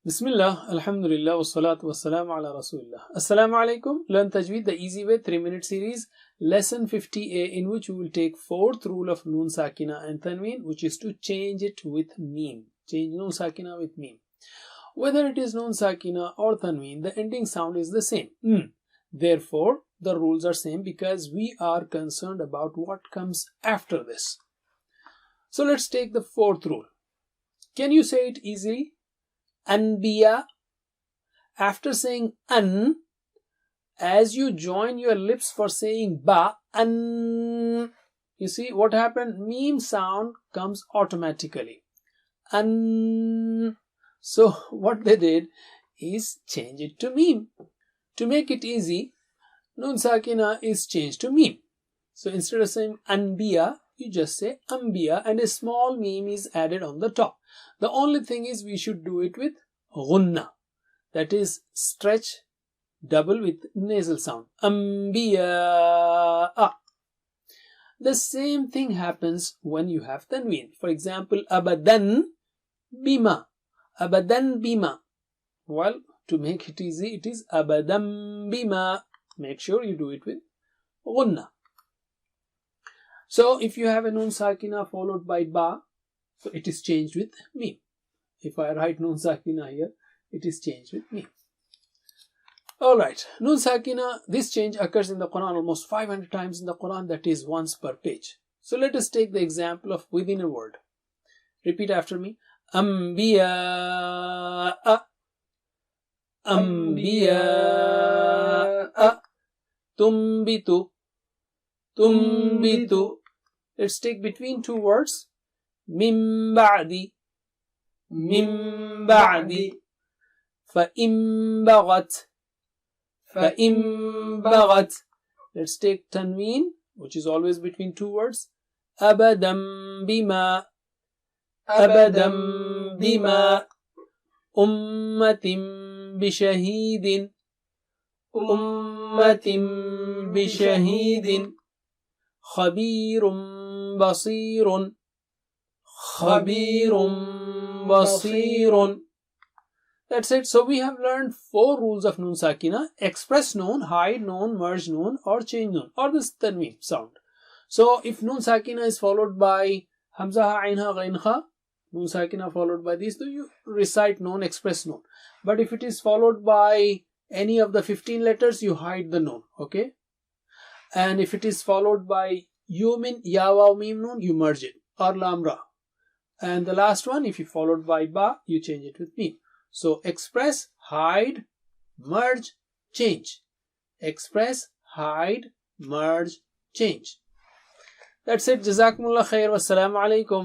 Bismillah, Alhamdulillah, wassalatu wassalamu ala Rasulillah. Assalamu alaikum. Learn Tajweed the easy way 3-minute series, lesson 50A, in which we will take 4th rule of Noon Sakina and Tanween, which is to change it with Meme. Change Noon Sakina with Meme. Whether it is Noon Sakina or Tanween, the ending sound is the same. Therefore, the rules are same because we are concerned about what comes after this. So let's take the 4th rule. Can you say it easily? Anbiya. After saying an, as you join your lips for saying ba, an, you see what happened? Meme sound comes automatically. An. So what they did is change it to meme. To make it easy, Noon Sakina is changed to meme. So instead of saying anbiya, you just say anbiya and a small meme is added on the top. The only thing is we should do it with ghunna. That is stretch double with nasal sound. Anbiya. The same thing happens when you have tanween. For example, abadan bima. Abadan bima. Well, to make it easy, it is abadan bima. Make sure you do it with ghunna. So if you have a Noon Sakina followed by ba, so it is changed with meme. If I write Noon Sakina here, it is changed with meme. Alright, Noon Sakina, this change occurs in the Quran almost 500 times in the Quran, that is once per page. So let us take the example of within a word. Repeat after me. Anbiya. Anbiya. Tumbitu. Tumbitu. Let's take between two words. Min ba'di. Min ba'di. Fa'im baghat. Fa'im baghat. Let's take tanween, which is always between two words. Abadam bima. Abadam bima. Ummatim bishahidin. Ummatim bishahidin. Khabirum basirun. Khabirum basirun. That's it. So we have learned 4 rules of Noon Sakina: express noon, hide noon, merge noon, or change noon, or this tanween sound. So if Noon Sakina is followed by Hamza ha ain ha ghain kha, Noon Sakina followed by these, so you recite noon, express noon. But if it is followed by any of the 15 letters, you hide the noon. Okay. And if it is followed by yumin, ya, waw, mim, noon, you merge it, or lam, ra. And the last one, if you followed by ba, you change it with meme. So express, hide, merge, change. Express, hide, merge, change. That's it. Jazakumullah khair. Wassalamu alaikum.